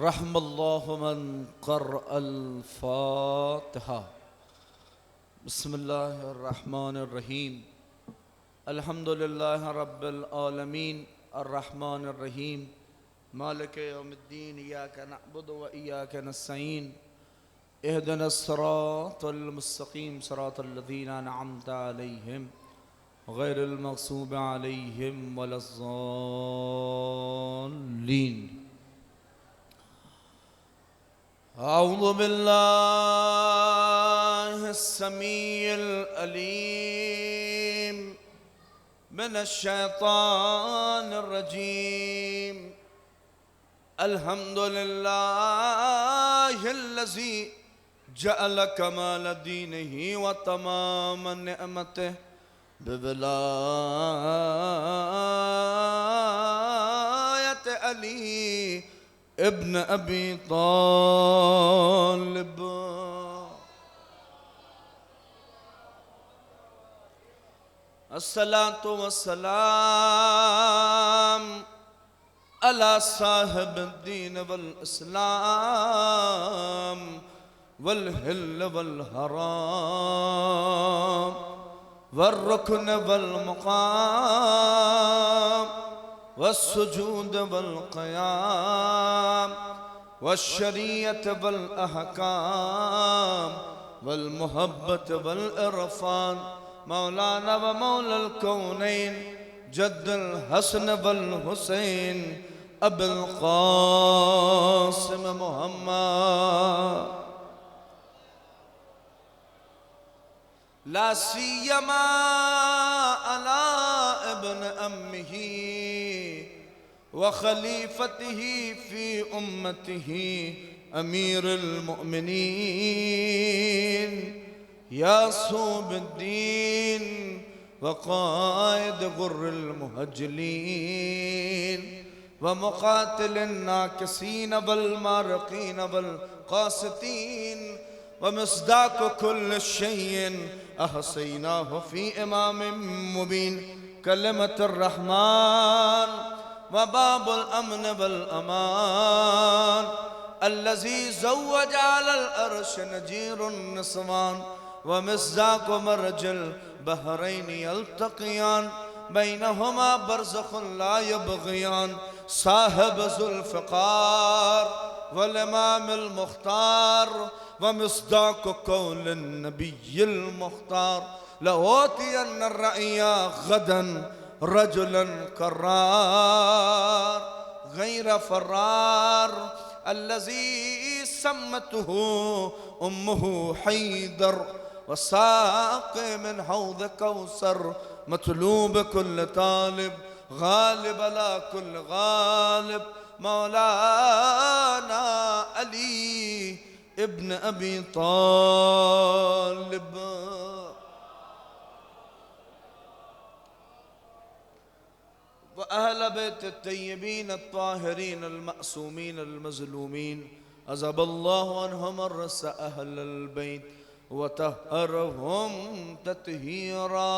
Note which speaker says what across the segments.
Speaker 1: रहमल्लाहु मन क़रअल फ़ातिहा। बिस्मिल्लाहिर्रहमानिर्रहीम। अल्हम्दुलिल्लाहि रब्बिल आलमीन अर्रहमानिर रहीम मालिकि यौमिद्दीन इय्याका नअबुदु व इय्याका नस्तईन इहदिनस सिरातल मुस्तक़ीम सिरातल लज़ीना अनअमता अलैहिम गैरिल मग़ज़ूबि अलैहिम वलज़्ज़ाल्लीन। अऊज़ु बिल्लाहिस समीइल अलीम मिनश शैतानिर रजीम। अल्हम्दुलिल्लाहिल्लज़ी जअल कमाल दीनिही व तमाम निअमतिही बिविलायत अली इब्न अबी तालिब। अस्सलातु वस्सलाम अला साहिबिद्दीन वल इस्लाम वल हिल वल हराम वल रुकन वल मुकाम वस्सुजूद वल क़याम वश्शरीयत वल अहकाम वल मुहब्बत वल इरफान मौलाना व मौलल कौनैन जद्दुल हसन वल हुसैन अबुल क़ासिम मुहम्मद ला सियमा अला इब्न अम्मिही व खलीफतिही फी उम्मतिही अमीरुल मुअमिनीन यासूबुद्दीन व क़ाइद गुर्रिल मुहज्जलीन व मुक़ातिलिन नाकिसीन वल मारिक़ीन वल क़ासितीन व मिस्दाक़ कुल्लि शैइन अहसैनाहु फ़ी इमामिम मुबीन कलिमतुर रहमान व बाबुल अमन वल अमान अल्लज़ी ज़व्वज अलल अर्श नजीरुन निस्वान व मिस्दाक़ मरजल बहरैनि यल्तक़ियान बैनहुमा बरज़ख़ुन ला यबग़ियान साहिब ज़ुल्फ़िकार वल इमामिल मुख़्तार व मिस्दाक़ क़ौलिन नबिय्यिल मुख़्तार लऊतियन्न अर्रअया गदन रजुलन कर्रार गैर फ़र्रार अल्लज़ी सम्मतहु उम्मुहु हैदर व साक़ि मिन हौज़ कौसर मतलूब कुल्ल तालिब गालिब अला कुल्ल गालिब मौलाना अली इब्न अबी तालिब। व अहल बैत अत्तय्यबीन अत्ताहिरीन अल-मअसूमीन अल-मज़लूमीन अज़हबल्लाहु अन्हुम अर्रस अहलल बैत व तहहरहुम तत्हीरा।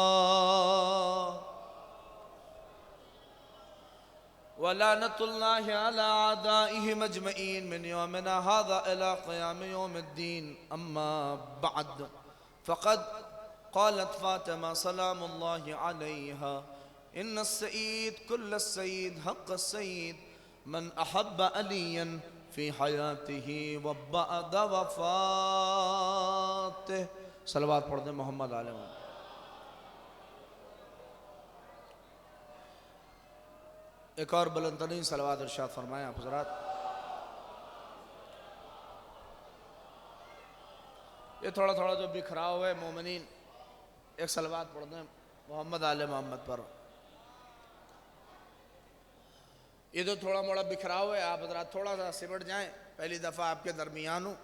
Speaker 1: व लानतुल्लाहि अला आदाइहिम अजमईन मिन यौमिना हाज़ा इला क़याम यौमिद्दीन। अम्मा बअद फ़क़द क़ालत फ़ातिमा सलामुल्लाहि अलैहा इन्न सईद कुल्ल सईद हक़ सईद मन अहब्ब अलियन फ़ी हयातिही व बअद वफ़ातिही। सलवात पढ़ दें मोहम्मद आले मोहम्मद। एक और बुलंद तरीन सलवात इरशाद फरमाएं आप हज़रात। ये थोड़ा थोड़ा जो बिखराव है मोमिनीन, एक सलवात पढ़ दें मोहम्मद आले मोहम्मद पर। ये तो थोड़ा मोड़ा बिखराव है, आप हज़रात थोड़ा सा सिमट जाएं। पहली दफ़ा आपके दरमियान हूँ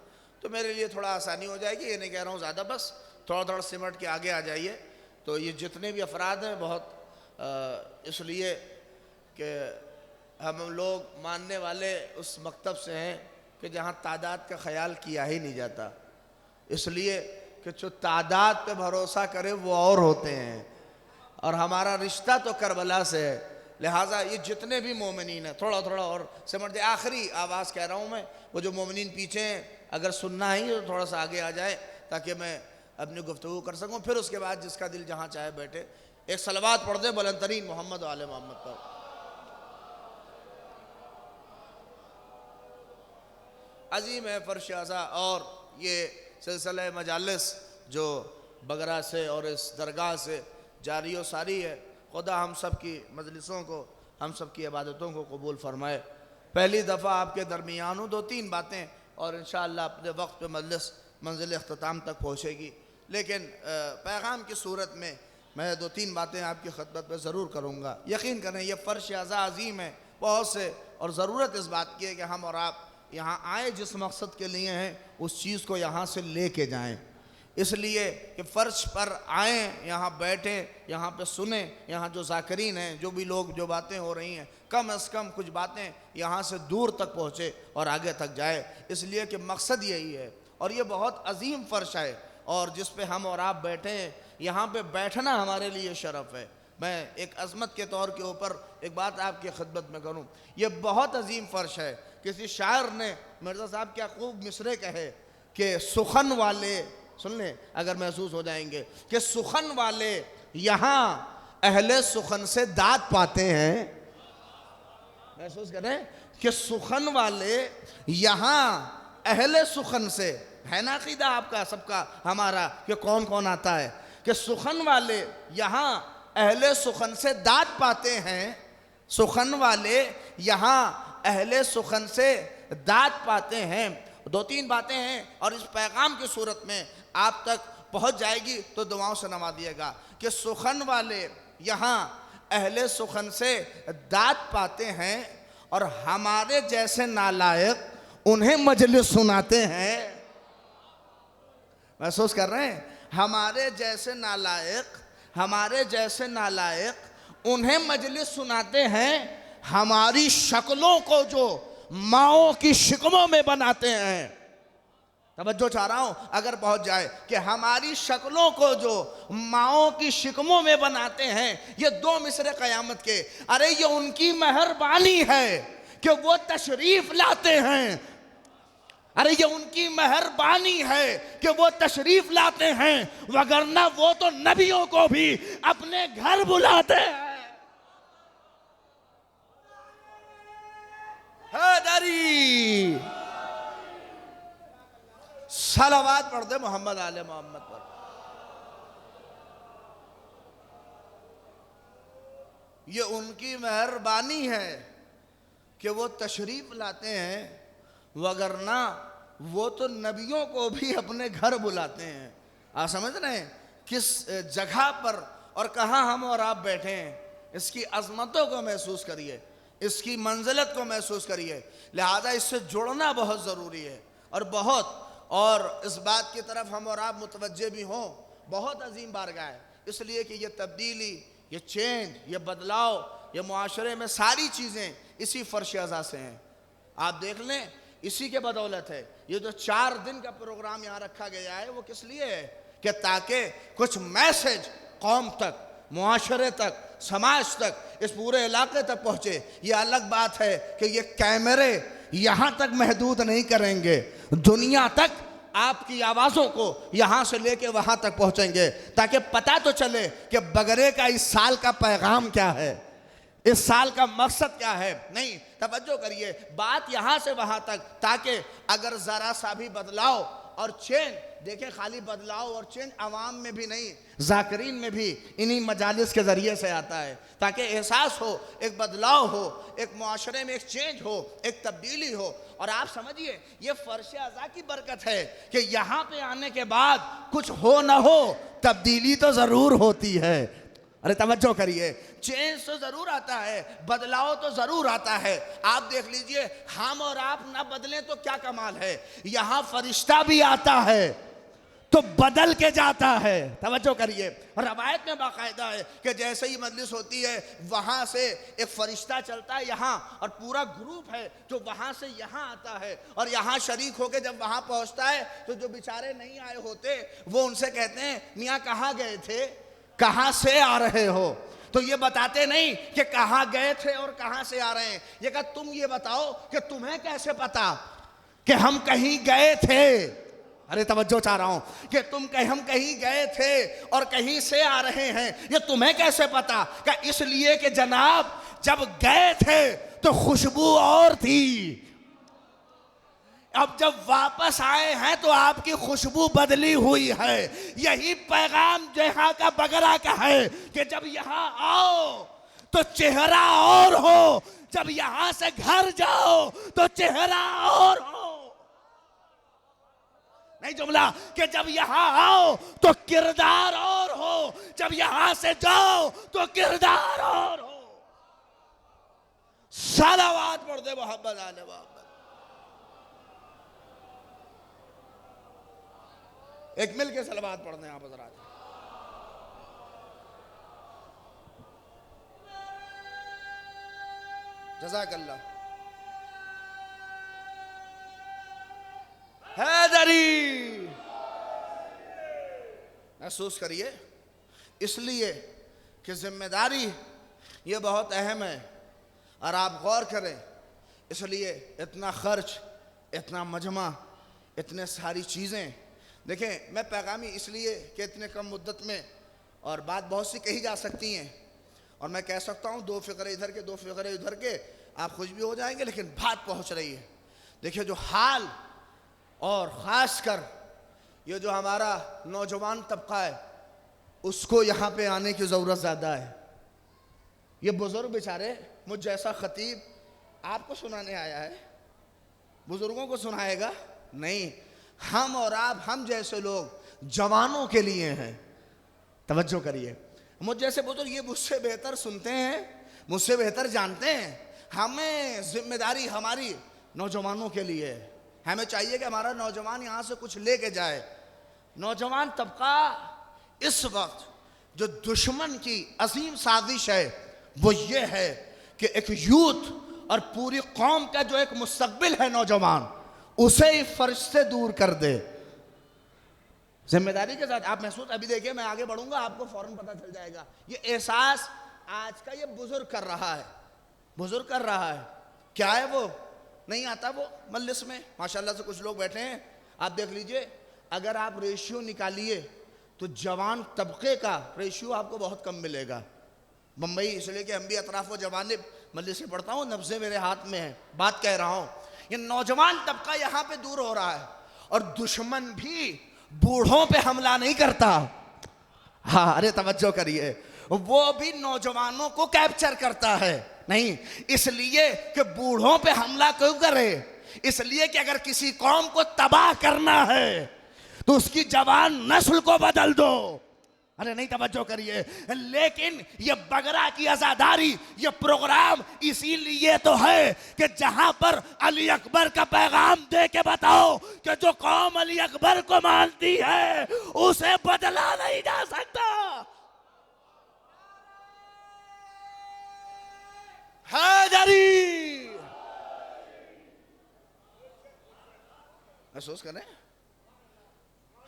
Speaker 1: तो मेरे लिए थोड़ा आसानी हो जाएगी। ये नहीं कह रहा हूँ ज़्यादा, बस थोड़ा थोड़ा सिमट के आगे आ जाइए। तो ये जितने भी अफराद हैं बहुत इसलिए कि हम लोग मानने वाले उस मकतब से हैं कि जहाँ तादाद का ख्याल किया ही नहीं जाता, इसलिए कि जो तादाद पे भरोसा करे वो और होते हैं। और हमारा रिश्ता तो करबला से है, लिहाजा ये जितने भी मोमिनीन हैं थोड़ा थोड़ा और समझ दे, आखिरी आवाज़ कह रहा हूँ मैं, वो जो मोमिनीन पीछे हैं अगर सुनना ही तो थोड़ा सा आगे आ जाए ताकि मैं अपनी गुफ्तगू कर सकूँ। फिर उसके बाद जिसका दिल जहाँ चाहे बैठे एक सलवात पढ़ दे बुलंद तरीन मोहम्मद वाले मोहम्मद पर। अजीम है फर्श आज़ा और ये सिलसिला मजालिस जो बगरा से और इस दरगाह से जारी व सारी है। खुदा हम सब की मजलिसों को, हम सब की इबादतों को कबूल फरमाए। पहली दफ़ा आपके दरमियान हूँ, 2-3 बातें और इंशाअल्लाह अपने वक्त पे मजलिस मंजिल अख्ताम तक पहुँचेगी। लेकिन पैगाम की सूरत में मैं 2-3 बातें आपकी खिदमत में ज़रूर करूँगा। यकीन करें ये फ़र्श आज़ा अज़ीम है बहुत से, और ज़रूरत इस बात की है कि हम और आप यहाँ आए जिस मकसद के लिए हैं उस चीज़ को यहाँ से ले के जाएँ। इसलिए कि फ़र्श पर आएँ, यहाँ बैठें, यहाँ पे सुने, यहाँ जो ज़ाकिरीन हैं, जो भी लोग, जो बातें हो रही हैं, कम अज़ कम कुछ बातें यहाँ से दूर तक पहुँचे और आगे तक जाए। इसलिए कि मकसद यही है। और ये बहुत अजीम फ़र्श है और जिस पे हम और आप बैठे हैं, यहाँ पे बैठना हमारे लिए शरफ़ है। मैं एक अज़मत के तौर के ऊपर एक बात आपकी खिदमत में करूँ, ये बहुत अजीम फ़र्श है। किसी शायर ने, मिर्ज़ा साहब क्या खूब मिसरे कहे कि सुखन वाले, सुन लें अगर महसूस हो जाएंगे, कि सुखन वाले यहाँ अहले सुखन से दाद पाते हैं। महसूस करें कि सुखन वाले यहाँ अहले सुखन से, है ना अक़ीदा आपका सबका हमारा कि कौन कौन आता है, कि सुखन वाले यहाँ अहले सुखन से दाद पाते हैं। सुखन वाले यहाँ अहले सुखन से दाद पाते हैं। 2-3 बातें हैं और इस पैगाम की सूरत में आप तक पहुँच जाएगी तो दुआओं से नवाजिएगा कि सुखन वाले यहाँ अहले सुखन से दाद पाते हैं और हमारे जैसे नालायक उन्हें मजलिस सुनाते हैं। महसूस कर रहे हैं? हमारे जैसे नालायक उन्हें मजलिस सुनाते हैं। हमारी शक्लों को जो माओं की शिकमों में बनाते हैं। तवज्जो चाह रहा हूं अगर पहुंच जाए कि हमारी शक्लों को जो माओं की शिकमों में बनाते हैं। ये 2 मिसरे क़यामत के, अरे ये उनकी मेहरबानी है कि वो तशरीफ लाते हैं। अरे ये उनकी मेहरबानी है कि वो तशरीफ लाते हैं, वगरना वो तो नबियों को भी अपने घर बुलाते हैं। हैदरी सलावत पढ़ दे मोहम्मद आले मोहम्मद पर। ये उनकी मेहरबानी है कि वो तशरीफ लाते हैं, वगरना वो तो नबियों को भी अपने घर बुलाते हैं। आप समझ रहे हैं किस जगह पर और कहाँ हम और आप बैठे हैं। इसकी अजमतों को महसूस करिए, इसकी मंजिलत को महसूस करिए। लिहाजा इससे जुड़ना बहुत ज़रूरी है और इस बात की तरफ हम और आप मुतवज्जे भी हों। बहुत अजीम बारगाह है, इसलिए कि ये तब्दीली, ये चेंज, ये बदलाव, ये मुआशरे में सारी चीज़ें इसी फ़र्श अज़ा से हैं। आप देख लें, इसी के बदौलत है। ये जो 4 दिन का प्रोग्राम यहाँ रखा गया है वो किस लिए है कि ताकि कुछ मैसेज कौम तक, मुआशरे तक, समाज तक, इस पूरे इलाके तक पहुँचे। ये अलग बात है कि ये कैमरे यहाँ तक महदूद नहीं करेंगे, दुनिया तक आपकी आवाज़ों को यहाँ से लेके वहाँ तक पहुँचेंगे ताकि पता तो चले कि बगरे का इस साल का पैगाम क्या है, इस साल का मकसद क्या है। नहीं, तवज्जो करिए, बात यहाँ से वहाँ तक, ताकि अगर ज़रा सा भी बदलाव और चेंज, देखें खाली बदलाव और चेंज आवाम में भी नहीं, ज़ाकिरीन में भी इन्हीं मजालिस के ज़रिए से आता है, ताकि एहसास हो, एक बदलाव हो, एक मुआशरे में एक चेंज हो, एक तब्दीली हो। और आप समझिए ये फ़र्श अज़ा की बरकत है कि यहाँ पे आने के बाद कुछ हो ना हो, तब्दीली तो ज़रूर होती है। अरे तवज्जो करिए, चेंज तो ज़रूर आता है, बदलाव तो ज़रूर आता है। आप देख लीजिए, हम और आप ना बदलें तो क्या कमाल है, यहाँ फरिश्ता भी आता है तो बदल के जाता है। तवज्जो करिए, रवायत में बाकायदा है कि जैसे ही मजलिस होती है वहाँ से एक फरिश्ता चलता है यहाँ, और पूरा ग्रुप है जो वहाँ से यहाँ आता है और यहाँ शरीक होके जब वहाँ पहुँचता है तो जो बेचारे नहीं आए होते वो उनसे कहते हैं, मियाँ कहाँ गए थे, कहाँ से आ रहे हो। तो ये बताते नहीं कि कहां गए थे और कहां से आ रहे हैं। ये कहा तुम ये बताओ कि तुम्हें कैसे पता कि हम कहीं गए थे। अरे तवज्जो चाह रहा हूं कि हम कहीं गए थे और कहीं से आ रहे हैं, ये तुम्हें कैसे पता? क्या इसलिए कि जनाब जब गए थे तो खुशबू और थी, अब जब वापस आए हैं तो आपकी खुशबू बदली हुई है। यही पैगाम जहां का बगरा का है कि जब यहां आओ तो चेहरा और हो, जब यहां से घर जाओ तो चेहरा और हो। नहीं जुमला कि जब यहां आओ तो किरदार और हो, जब यहां से जाओ तो किरदार और हो। सलावत पढ़ दे मोहब्बत आने मोहब्बत। एक मिल के सलावत पढ़ने आप हज़रात। जज़ाकल्लाह। हैदरी महसूस करिए, इसलिए कि जिम्मेदारी ये बहुत अहम है और आप गौर करें, इसलिए इतना खर्च, इतना मजमा, इतने सारी चीज़ें। देखें मैं पैगामी इसलिए कि इतने कम मुद्दत में, और बात बहुत सी कही जा सकती हैं और मैं कह सकता हूँ दो फिक्रे इधर के दो फिक्रे उधर के, आप खुश भी हो जाएंगे, लेकिन बात पहुँच रही है। देखिए जो हाल और ख़ास कर ये जो हमारा नौजवान तबका है उसको यहाँ पे आने की ज़रूरत ज़्यादा है। ये बुज़ुर्ग बेचारे, मुझ जैसा ख़तीब आपको सुनाने आया है, बुज़ुर्गों को सुनाएगा नहीं। हम और आप, हम जैसे लोग जवानों के लिए हैं। तवज्जो करिए, मुझ जैसे बुजुर्ग ये मुझसे बेहतर सुनते हैं, मुझसे बेहतर जानते हैं। हमें जिम्मेदारी हमारी नौजवानों के लिए है। हमें चाहिए कि हमारा नौजवान यहाँ से कुछ लेके जाए। नौजवान तबका इस वक्त जो दुश्मन की अजीम साजिश है वो ये है कि एक यूथ और पूरी कौम का जो एक मुस्तकबिल है नौजवान, उसे ही फर्ज से दूर कर दे। जिम्मेदारी के साथ आप महसूस, अभी देखिए मैं आगे बढ़ूंगा आपको फौरन पता चल जाएगा। ये एहसास आज का ये बुजुर्ग कर रहा है, बुजुर्ग कर रहा है। क्या है वो? नहीं आता वो मजलिस में, माशाल्लाह से कुछ लोग बैठे हैं, आप देख लीजिए। अगर आप रेशियो निकालिए तो जवान तबके का रेशियो आपको बहुत कम मिलेगा। बम्बई इसलिए कि हम भी अतराफ व जवानिब मजलिस से पढ़ता हूँ, नब्ज़े मेरे हाथ में है, बात कह रहा हूँ। ये नौजवान तबका यहाँ पे दूर हो रहा है और दुश्मन भी बूढ़ों पे हमला नहीं करता। हाँ अरे तवज्जो करिए, वो भी नौजवानों को कैप्चर करता है। नहीं इसलिए कि बूढ़ों पे हमला क्यों करे, इसलिए कि अगर किसी कौम को तबाह करना है तो उसकी जवान नस्ल को बदल दो। अरे नहीं तवज्जो करिए, लेकिन ये बगरा की आजादारी, ये प्रोग्राम इसीलिए तो है कि जहां पर अली अकबर का पैगाम दे के बताओ कि जो कौम अली अकबर को मानती है उसे बदला नहीं जा सकता। हैदरी महसूस करें,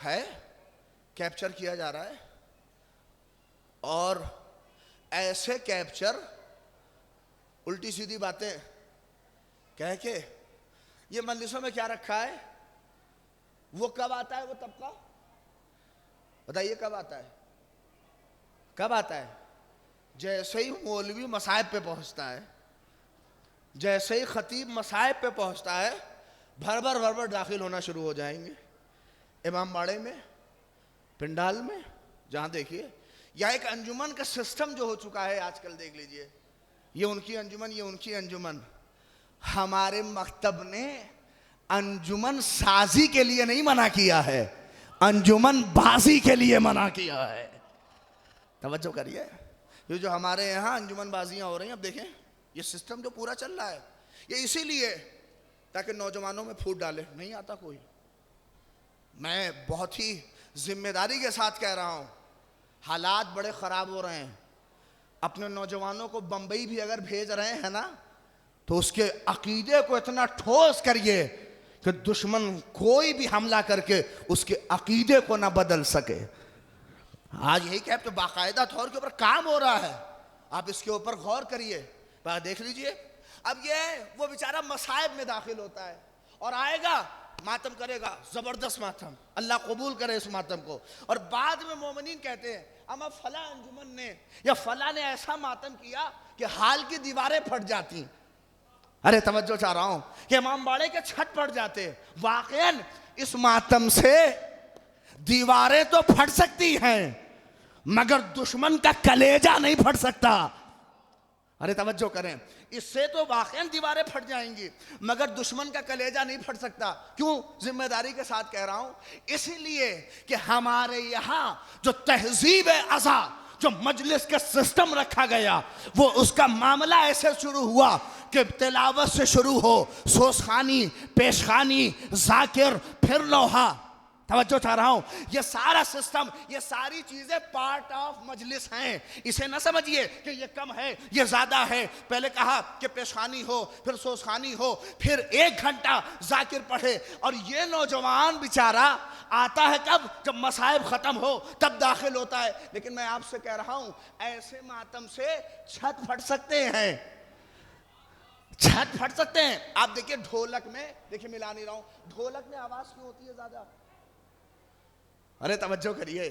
Speaker 1: है कैप्चर किया जा रहा है और ऐसे कैप्चर उल्टी सीधी बातें कह के ये मजलिसों में क्या रखा है। वो कब आता है वो तबका, बताइए कब आता है? कब आता है? जैसे ही मौलवी मसाइब पे पहुंचता है, जैसे ही खतीब मसाइब पे पहुंचता है, भर भर दाखिल होना शुरू हो जाएंगे। इमाम बाड़े में, पिंडाल में, जहां देखिए या एक अंजुमन का सिस्टम जो हो चुका है आजकल, देख लीजिए, ये उनकी अंजुमन, ये उनकी अंजुमन। हमारे मकतब ने अंजुमन साजी के लिए नहीं मना किया है, अंजुमन बाजी के लिए मना किया है। तवज्जो करिए, ये जो हमारे यहाँ अंजुमन बाजियाँ हो रही हैं, अब देखें ये सिस्टम जो पूरा चल रहा है, ये इसीलिए ताकि नौजवानों में फूट डाले। नहीं आता कोई। मैं बहुत ही जिम्मेदारी के साथ कह रहा हूँ, हालात बड़े ख़राब हो रहे हैं। अपने नौजवानों को बम्बई भी अगर भेज रहे हैं ना, तो उसके अकीदे को इतना ठोस करिए कि दुश्मन कोई भी हमला करके उसके अकीदे को ना बदल सके। आज यही क्या तो बाकायदा तौर के ऊपर काम हो रहा है। आप इसके ऊपर गौर करिए, देख लीजिए। अब ये वो बेचारा मसाइब में दाखिल होता है और आएगा, मातम करेगा, जबरदस्त मातम, अल्लाह कबूल करे इस मातम को। और बाद में मोमिनीन कहते हैं अमा फला अंजुमन ने या फला ने ऐसा मातम किया कि हाल की दीवारें फट जाती। अरे तवज्जो चाह रहा हूं कि इमाम बाड़े के छत पड़ जाते। वाकईन इस मातम से दीवारें तो फट सकती हैं मगर दुश्मन का कलेजा नहीं फट सकता। अरे तवज्जो करें, इससे तो वाकई दीवारें फट जाएंगी मगर दुश्मन का कलेजा नहीं फट सकता। क्यों? जिम्मेदारी के साथ कह रहा हूं, इसलिए कि हमारे यहां जो तहजीब अज़ा, जो मजलिस का सिस्टम रखा गया, वो उसका मामला ऐसे शुरू हुआ कि तिलावत से शुरू हो, सोसखानी, पेशखानी, जाकिर, फिर लोहा। तवज्जो चाह रहा हूं, ये सारा सिस्टम, ये सारी चीजें पार्ट ऑफ मजलिस हैं। इसे ना समझिए कि ये कम है, ये ज्यादा है। पहले कहा कि पेशखानी हो, फिर सोसखानी हो, फिर 1 घंटा जाकिर पढ़े। और ये नौजवान बेचारा आता है कब? जब मसाइब खत्म हो तब दाखिल होता है। लेकिन मैं आपसे कह रहा हूं, ऐसे मातम से छत फट सकते हैं, छत फट सकते हैं। आप देखिए ढोलक में, देखिए मिला नहीं रहा हूं, ढोलक में आवाज क्यों होती है ज्यादा? अरे तवज्जो करिए,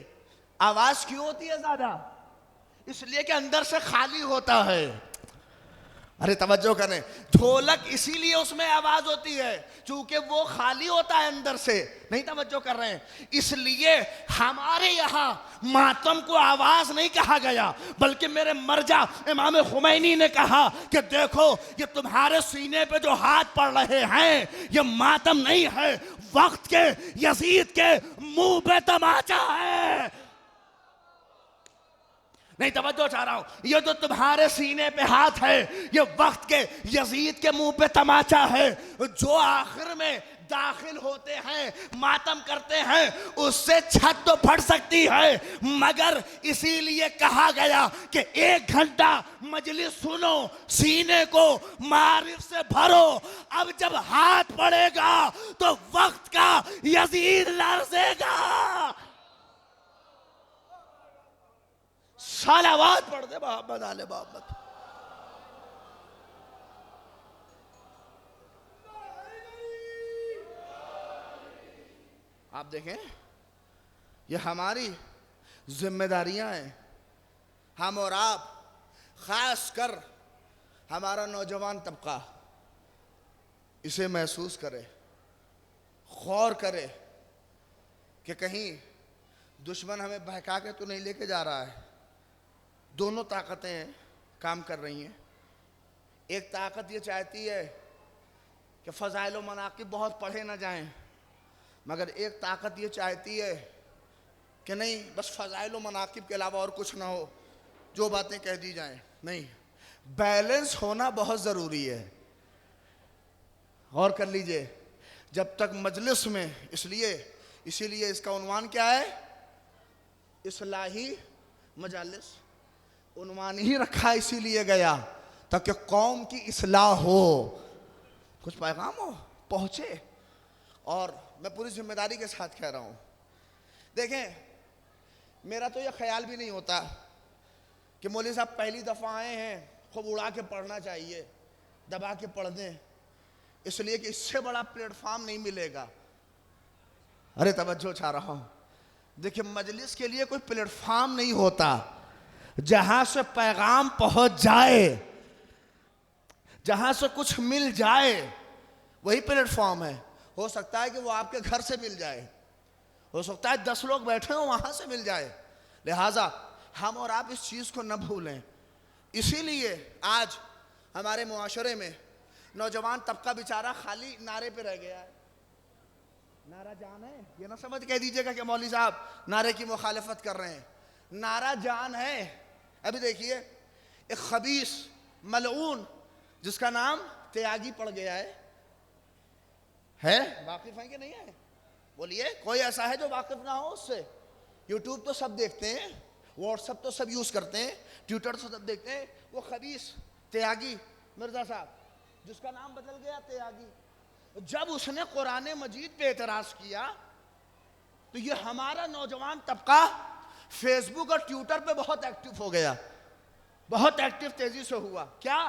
Speaker 1: आवाज क्यों होती है ज्यादा? इसलिए कि अंदर से खाली होता है। अरे तवज्जो करें, ढोलक इसीलिए उसमें आवाज होती है क्योंकि वो खाली होता है अंदर से। नहीं तवज्जो कर रहे हैं? इसलिए हमारे यहां मातम को आवाज नहीं कहा गया, बल्कि मेरे मर्जा इमाम खुमैनी ने कहा कि देखो ये तुम्हारे सीने पे जो हाथ पड़ रहे हैं ये मातम नहीं है, वक्त के यजीद के मुंह पे तमाचा है। नहीं तवज्जो चाह रहा हूं, ये जो तुम्हारे सीने पे हाथ है ये वक्त के यजीद के मुंह पे तमाचा है। जो आखिर में दाखिल होते हैं, मातम करते हैं, उससे छत तो फट सकती है मगर इसीलिए कहा गया कि 1 घंटा मजलिस सुनो, सीने को मारिफ से भरो। अब जब हाथ पड़ेगा तो वक्त का यजीद लरजेगा। सलावत पढ़ दे मोहम्मद आले मोहम्मद। आप देखें, ये हमारी जिम्मेदारियां हैं। हम और आप, खास कर हमारा नौजवान तबका, इसे महसूस करे, गौर करे कि कहीं दुश्मन हमें बहका के तो नहीं लेके जा रहा है। दोनों ताकतें काम कर रही हैं। एक ताकत ये चाहती है कि फ़ज़ाइल व मनाक़िब बहुत पढ़े ना जाएं, मगर एक ताकत ये चाहती है कि नहीं, बस फ़ज़ाइल व मनाक़िब के अलावा और कुछ ना हो, जो बातें कह दी जाएं। नहीं, बैलेंस होना बहुत ज़रूरी है। गौर कर लीजिए, जब तक मजलिस में, इसीलिए इसका उन्वान क्या है? इस्लाही मजालिस। उन्वान ही रखा इसीलिए गया ताकि कौम की इस्लाह हो, कुछ पैगाम हो, पहुंचे। और मैं पूरी जिम्मेदारी के साथ कह रहा हूं, देखें, मेरा तो यह ख्याल भी नहीं होता कि मौलवी साहब पहली दफ़ा आए हैं, खूब उड़ा के पढ़ना चाहिए, दबा के पढ़ दें, इसलिए कि इससे बड़ा प्लेटफॉर्म नहीं मिलेगा। अरे तवज्जो चाह रहा हूं, देखिए मजलिस के लिए कोई प्लेटफॉर्म नहीं होता, जहां से पैगाम पहुंच जाए, जहां से कुछ मिल जाए, वही प्लेटफॉर्म है। हो सकता है कि वो आपके घर से मिल जाए, हो सकता है 10 लोग बैठे हो वहां से मिल जाए। लिहाजा हम और आप इस चीज को न भूलें। इसीलिए आज हमारे मुआशरे में नौजवान तबका बेचारा खाली नारे पे रह गया है। नारा जान है, ये ना समझ कह दीजिएगा कि मौलवी साहब नारे की मुखालफत कर रहे हैं। नारा जान है। अभी देखिए, एक खबीस मलऊन जिसका नाम त्यागी पड़ गया है, वाकिफ है कि नहीं है? बोलिए, कोई ऐसा है जो वाकिफ ना हो उससे? यूट्यूब तो सब देखते हैं, व्हाट्सएप तो सब यूज करते हैं, ट्विटर तो सब देखते हैं। वो खबीस त्यागी मिर्जा साहब, जिसका नाम बदल गया त्यागी, जब उसने कुरान मजीद पे एतराज किया तो ये हमारा नौजवान तबका फेसबुक और ट्विटर पे बहुत एक्टिव हो गया। बहुत एक्टिव तेजी से हुआ। क्या?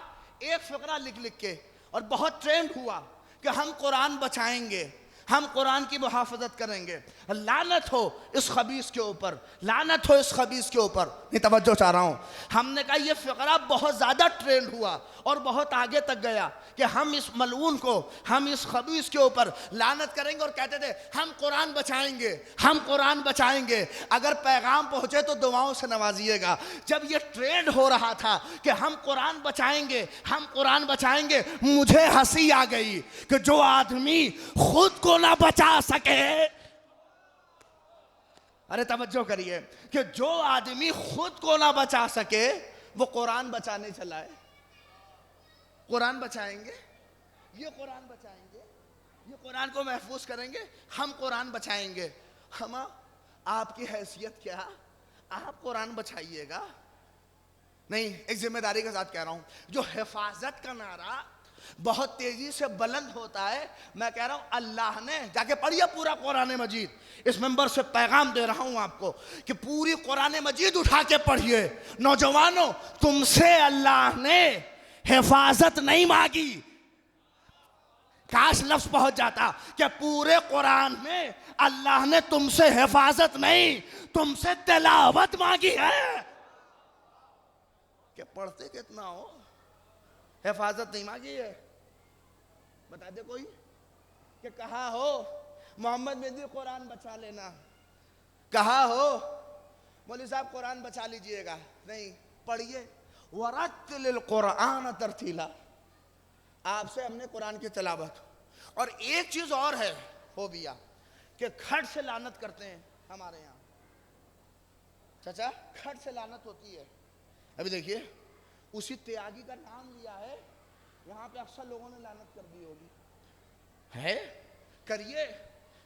Speaker 1: एक फ़िक्रा लिख लिख के, और बहुत ट्रेंड हुआ कि हम कुरान बचाएंगे, हम कुरान की मुहाफ़ज़त करेंगे। लानत हो इस खबीस के ऊपर, लानत हो इस खबीस के ऊपर। नहीं, तवज्जो चाह रहा हूँ। हमने कहा ये फ़िक्रा बहुत ज़्यादा ट्रेंड हुआ और बहुत आगे तक गया कि हम इस मलऊन को, हम इस खबीस के ऊपर लानत करेंगे और कहते थे हम कुरान बचाएंगे, हम कुरान बचाएंगे। अगर पैगाम पहुँचे तो दुआओं से नवाजिएगा। जब ये ट्रेंड हो रहा था कि हम कुरान बचाएंगे, हम कुरान बचाएंगे, मुझे हंसी आ गई कि जो आदमी खुद को ना बचा सके, अरे तवज्जो करिए, कि जो आदमी खुद को ना बचा सके वो कुरान बचाने चला है। कुरान बचाएंगे, ये कुरान बचाएंगे, ये कुरान को महफूज करेंगे, हम कुरान बचाएंगे। हम आपकी हैसियत क्या, आप कुरान बचाइएगा? नहीं, एक जिम्मेदारी के साथ कह रहा हूं, जो हिफाजत का नारा बहुत तेजी से बुलंद होता है, मैं कह रहा हूं अल्लाह ने, जाके पढ़िए पूरा कुरान मजीद, इस मेंबर से पैगाम दे रहा हूं आपको कि पूरी कुरान मजीद उठा के पढ़िए। नौजवानों, तुमसे अल्लाह ने हिफाजत नहीं मांगी। काश लफ्ज पहुंच जाता कि पूरे कुरान में अल्लाह ने तुमसे हिफाजत नहीं, तुमसे तिलावत मांगी है। कि पढ़ते कितना हो, हिफाजत नहीं मांगी है। बता दे कोई कि कहा हो मोहम्मद मेहदी कुरान बचा लेना, कहा हो मौलवी साहब कुरान बचा लीजिएगा? नहीं, पढ़िए वरत्तिलिल कुरान तरतीला, आपसे हमने कुरान की तिलावत। और एक चीज और है हो बिया कि खट से लानत करते हैं हमारे यहाँ। चाचा, खट से लानत होती है। अभी देखिए, उसी त्यागी का नाम लिया है, यहाँ पे अक्सर लोगों ने लानत कर दी होगी। है, करिए,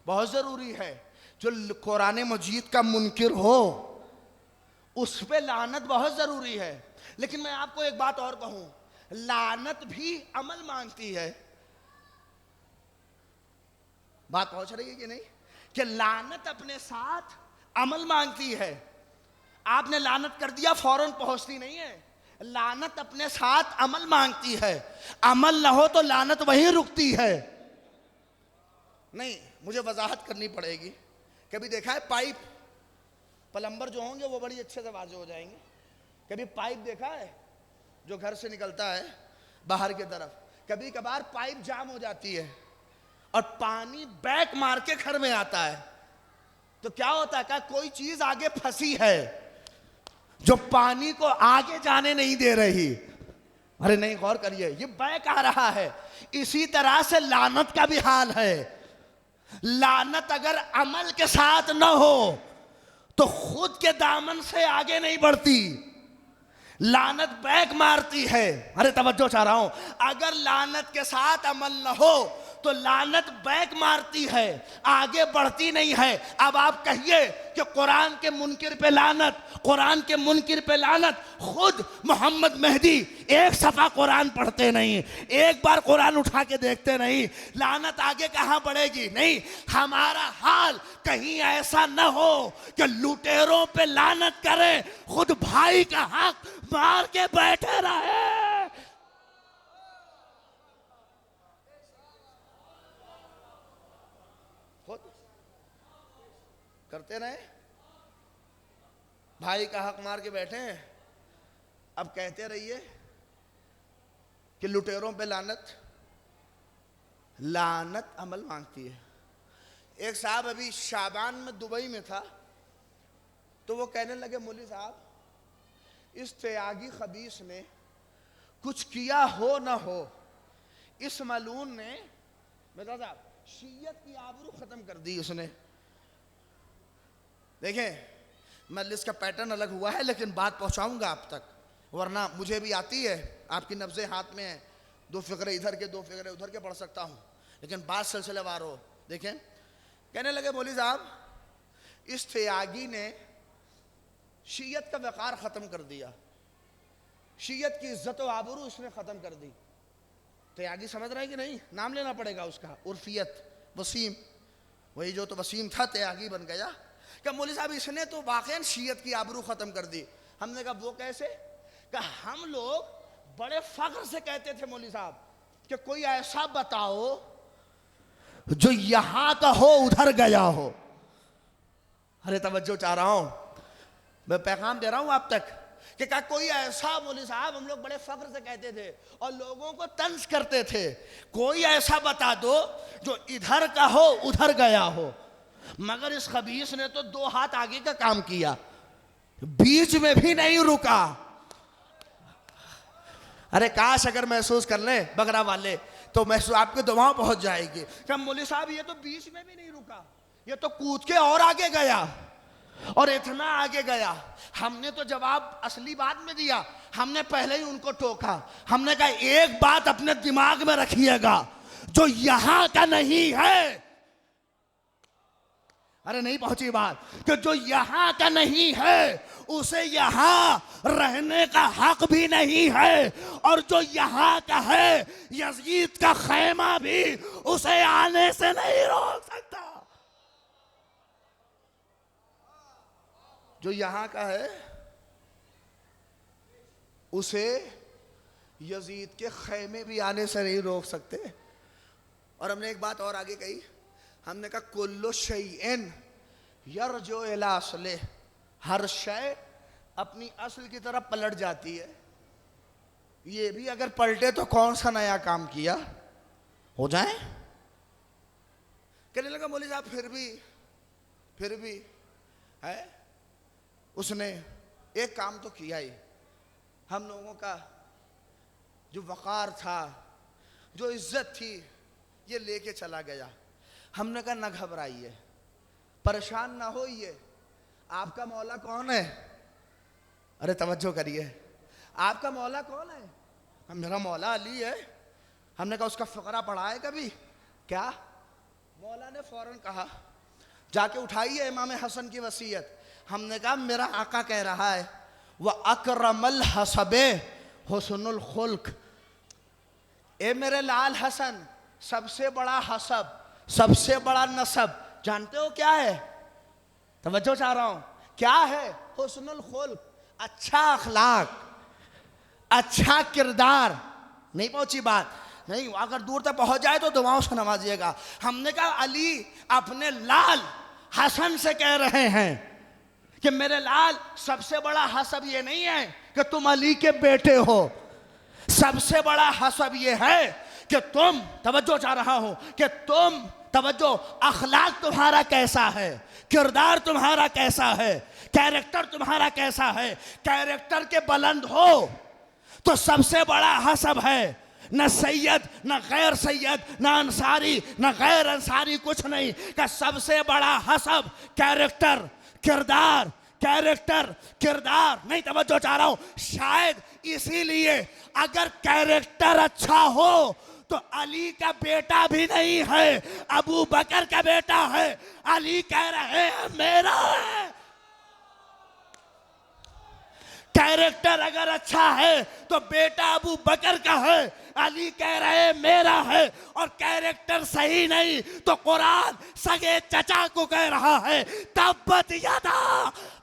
Speaker 1: बहुत जरूरी है। जो कुरान मजीद का मुनकिर हो उस पे लानत बहुत जरूरी है। लेकिन मैं आपको एक बात और कहूं, लानत भी अमल मांगती है। बात पहुंच रही है कि नहीं? कि लानत अपने साथ अमल मांगती है। आपने लानत कर दिया, फौरन पहुंचती नहीं है। लानत अपने साथ अमल मांगती है। अमल ना हो तो लानत वहीं रुकती है। नहीं, मुझे वजाहत करनी पड़ेगी। कभी देखा है पाइप, प्लम्बर जो होंगे वो बड़ी अच्छे से वाज़ेह हो जाएंगे। कभी पाइप देखा है जो घर से निकलता है बाहर की तरफ? कभी कभार पाइप जाम हो जाती है और पानी बैक मार के घर में आता है, तो क्या होता है? क्या कोई चीज आगे फंसी है जो पानी को आगे जाने नहीं दे रही? अरे नहीं, गौर करिए, ये बैक आ रहा है। इसी तरह से लानत का भी हाल है। लानत अगर अमल के साथ न हो तो खुद के दामन से आगे नहीं बढ़ती, लानत बैक मारती है। अरे तवज्जो चाह रहा हूं, अगर लानत के साथ अमल न हो तो लानत बैक मारती है, आगे बढ़ती नहीं है। अब आप कहिए कि कुरान के मुनकिर पे लानत, कुरान के मुनकिर पे लानत। खुद मोहम्मद मेहदी एक सफा कुरान पढ़ते नहीं, एक बार कुरान उठा के देखते नहीं, लानत आगे कहां बढ़ेगी? नहीं, हमारा हाल कहीं ऐसा न हो कि लुटेरों पे लानत करें, खुद भाई का हक मार के बैठे रहे। करते रहे, भाई का हक मार के बैठे हैं। अब कहते रहिए कि लुटेरों पे लानत, लानत अमल मांगती है। एक साहब अभी शाबान में दुबई में था, तो वो कहने लगे मौलवी साहब, इस त्यागी खबीस ने कुछ किया हो ना हो, इस मलून ने बता साहब शीयत की आबरू खत्म कर दी उसने। देखें, मजलिस का पैटर्न अलग हुआ है, लेकिन बात पहुंचाऊंगा आप तक, वरना मुझे भी आती है, आपकी नब्ज़ें हाथ में है, दो फिक्रे इधर के दो फिक्रे उधर के पढ़ सकता हूं, लेकिन बात सिलसिलेवार हो। देखें, कहने लगे मौलवी साहब, इस त्यागी ने शीयत का वक़ार ख़त्म कर दिया, शीयत की इज्जत व आबरू उसने ख़त्म कर दी। त्यागी समझ रहे हैं कि नहीं? नाम लेना पड़ेगा उसका, उर्फियत वसीम, वही जो तो वसीम था त्यागी बन गया। क्या मौलवी साहब इसने तो वाकई शीयत की आबरू ख़त्म कर दी। हमने कहा वो कैसे? कि हम लोग बड़े फख्र से कहते थे मौलवी साहब कि कोई ऐसा बताओ जो यहां का हो उधर गया हो। अरे तवज्जो चाह रहा हूं, मैं पैगाम दे रहा हूं आप तक कि क्या कोई ऐसा, मौलवी साहब हम लोग बड़े फख्र से कहते थे और लोगों को तंज करते थे, कोई ऐसा बता दो जो इधर का हो उधर गया हो। मगर इस खबीस ने तो 2 हाथ आगे का काम किया, बीच में भी नहीं रुका। अरे काश अगर महसूस कर ले बगरा वाले तो महसूस आपके दुआओं पहुंच जाएगी। क्या मौलवी साहब ये तो बीच में भी नहीं रुका, ये तो कूद के और आगे गया और इतना आगे गया। हमने तो जवाब असली बात में दिया, हमने पहले ही उनको टोका। हमने कहा एक बात अपने दिमाग में रखिएगा, जो यहां का नहीं है, अरे नहीं पहुंची बात, कि जो यहां का नहीं है उसे यहां रहने का हक भी नहीं है, और जो यहां का है यजीद का खैमा भी उसे आने से नहीं रोक सकता। जो यहां का है उसे यजीद के खैमे भी आने से नहीं रोक सकते। और हमने एक बात और आगे कही, हमने कहा कुल्लु शैइन यरजो इला असले, हर शय अपनी असल की तरफ पलट जाती है। ये भी अगर पलटे तो कौन सा नया काम किया हो जाए। कहने लगा मौलवी साहब फिर भी है, उसने एक काम तो किया ही, हम लोगों का जो वक़ार था, जो इज्जत थी, ये लेके चला गया। हमने कहा ना घबराइए, परेशान ना होइए, आपका मौला कौन है? अरे तवज्जो करिए, आपका मौला कौन है? मेरा मौला अली है। हमने कहा उसका फ़करा पढ़ा है कभी क्या? मौला ने फौरन कहा जाके उठाइए इमाम हसन की वसीयत। हमने कहा मेरा आका कह रहा है वह अकरमल हसबे हुस्नुल खुल्क, ए मेरे लाल हसन, सबसे बड़ा हसब, सबसे बड़ा नसब जानते हो क्या है? तवज्जो चाह रहा हूं, क्या है? हुस्नुल खुल्क, अच्छा अखलाक, अच्छा किरदार। नहीं पहुंची बात, नहीं, अगर दूर तक पहुंच जाए तो दुआओं से नवाजिएगा। हमने कहा अली अपने लाल हसन से कह रहे हैं कि मेरे लाल, सबसे बड़ा हसब ये नहीं है कि तुम अली के बेटे हो, सबसे बड़ा हसब ये है कि तुम, तवज्जो चाह रहा हूं, कि तुम, तवज्जो, अखलाक तुम्हारा कैसा है, किरदार तुम्हारा कैसा है, कैरेक्टर तुम्हारा कैसा है। कैरेक्टर के बुलंद हो तो सबसे बड़ा हसब है, न सैयद न गैर सैयद न अंसारी न गैर अंसारी, कुछ नहीं, का सबसे बड़ा हसब कैरेक्टर, किरदार, कैरेक्टर, किरदार। नहीं, तवज्जो चाह रहा हूं, शायद इसीलिए अगर कैरेक्टर अच्छा हो तो अली का बेटा भी नहीं है, अबू बकर का बेटा है। अली कह रहे हैं मेरा है। कैरेक्टर अगर अच्छा है तो बेटा अबू बकर का है, अली कह रहे हैं मेरा है। और कैरेक्टर सही नहीं तो कुरान सगे चचा को कह रहा है तब्बत यदा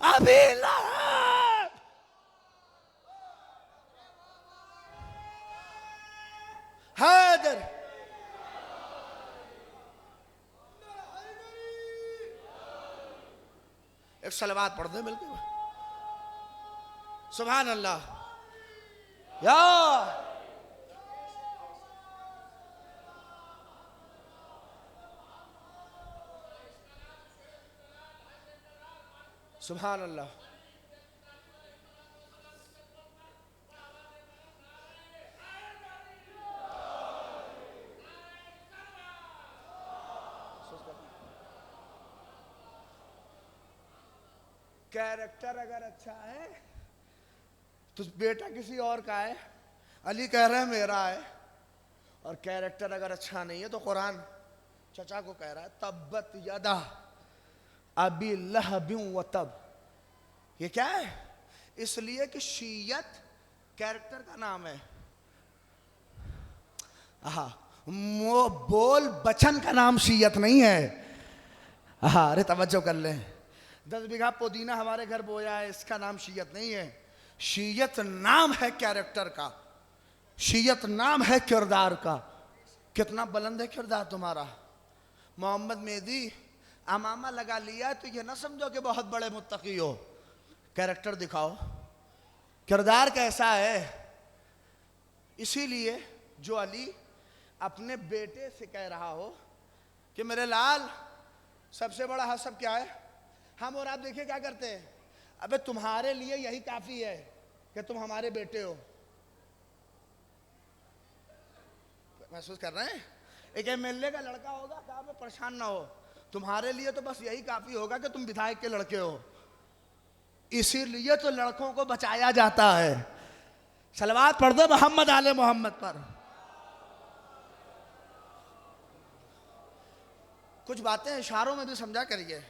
Speaker 1: अबी लहब। हैदर, एक सलवात पढ़ दे मिलकर, सुभान अल्लाह। या सुभान अल्लाह। कैरेक्टर अगर अच्छा है तो बेटा किसी और का है, अली कह रहे हैं मेरा है। और कैरेक्टर अगर अच्छा नहीं है तो कुरान चचा को कह रहा है तब्बत यदा अबी लहब व तब। ये क्या है? इसलिए कि शीयत कैरेक्टर का नाम है। वो बोल बचन का नाम शीयत नहीं है। अरे तवज्जो कर लें, 10 बीघा पुदीना हमारे घर बोया है, इसका नाम शीयत नहीं है। शीयत नाम है कैरेक्टर का, शीयत नाम है किरदार का। कितना बुलंद है किरदार तुम्हारा। मोहम्मद मेहदी अमामा लगा लिया तो ये ना समझो कि बहुत बड़े मुत्तकी हो। कैरेक्टर दिखाओ, किरदार कैसा है। इसीलिए जो अली अपने बेटे से कह रहा हो कि मेरे लाल सबसे बड़ा हसब क्या है, हम और आप देखिए क्या करते हैं। अबे तुम्हारे लिए यही काफी है कि तुम हमारे बेटे हो। महसूस कर रहे हैं? एक एमएलए का लड़का होगा, कहा मैं परेशान ना हो, तुम्हारे लिए तो बस यही काफी होगा कि तुम विधायक के लड़के हो। इसीलिए तो लड़कों को बचाया जाता है। सलवात पढ़ दो मोहम्मद आले मोहम्मद पर। कुछ बातें इशारों में भी समझा करिए,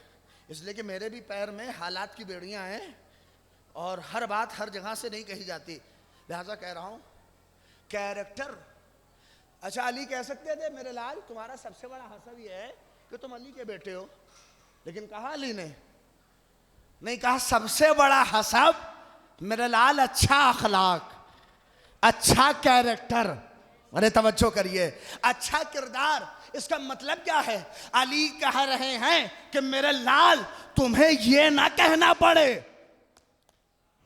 Speaker 1: इसलिए कि मेरे भी पैर में हालात की बेड़ियां हैं और हर बात हर जगह से नहीं कही जाती, लिहाजा कह रहा हूं कैरेक्टर। अच्छा अली कह सकते थे मेरे लाल तुम्हारा सबसे बड़ा हसब यह है कि तुम अली के बेटे हो, लेकिन कहा अली ने नहीं कहा सबसे बड़ा हसब मेरे लाल अच्छा अखलाक, अच्छा कैरेक्टर। अरे तवज्जो करिए, अच्छा किरदार। इसका मतलब क्या है? अली कह रहे हैं कि मेरे लाल तुम्हें ये ना कहना पड़े,